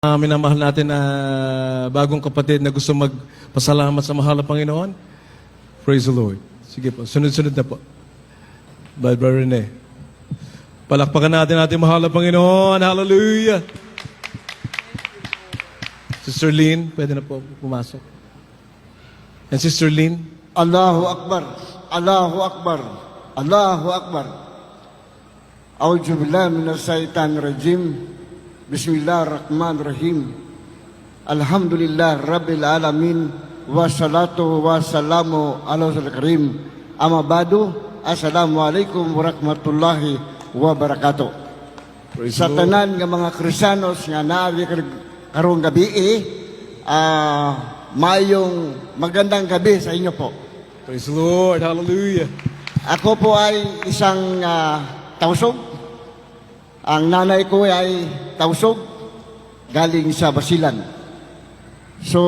Minamahal natin na bagong kapatid na gusto magpasalamat sa mahal na Panginoon. Praise the Lord. Sige po, sunod-sunod na po. Brother Rene. Palakpakan natin mahal na Panginoon. Hallelujah. Sister Lynn, pwede na po pumasok. And Sister Lynn. Allahu Akbar, Allahu Akbar, Allahu Akbar. A'udzu billahi minas syaitanir rajim. Bismillahirrahmanirrahim. Alhamdulillah Rabbil Alamin. Wassalatu wassalamu ala Rasulil Karim. Amma ba'du. Assalamualaikum warahmatullahi wabarakatuh. Sa tanan nga mga Kristiyanos nga naari karong gabi mayong magandang gabi sa inyo po. Praise the Lord. Hallelujah. Ako po ay isang tausog. Ang nanay ko ay tausog, galing sa Basilan. So,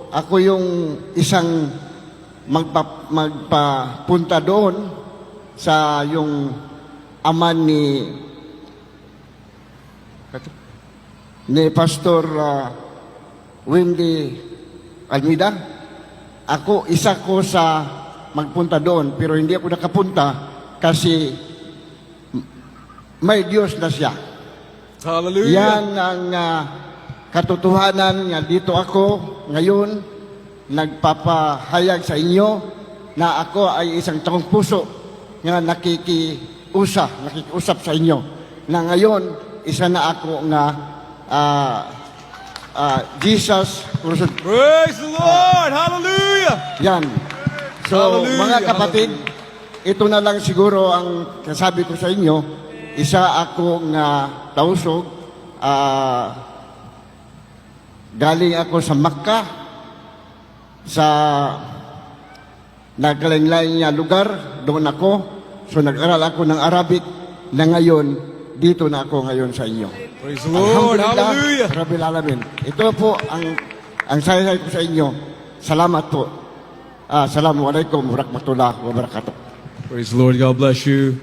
ako yung isang magpapunta doon sa yung ama ni Pastor Wendy Almeida. Ako, isa ko sa magpunta doon, pero hindi ako nakapunta kasi may Diyos na siya. Hallelujah. Yan ang katotohanan nga dito ako ngayon nagpapahayag sa inyo na ako ay isang taong puso nga nakikiusap sa inyo na ngayon isa na ako nga Jesus. Praise the Lord. Hallelujah. Yan. So Hallelujah. mga kapatid, ito na lang siguro ang kasabi ko sa inyo. Isa ako nga tausog, galing ako sa Makkah, sa nagkalain-lain niya lugar, doon ako. So nag-aral ako ng Arabic na ngayon, dito na ako ngayon sa inyo. Praise the Lord. Hallelujah. Rabbil Alamin. Ito po ang sayay ko sa inyo. Salamat po. Assalamualaikum warahmatullahi wabarakatuh. Praise the Lord. God bless you.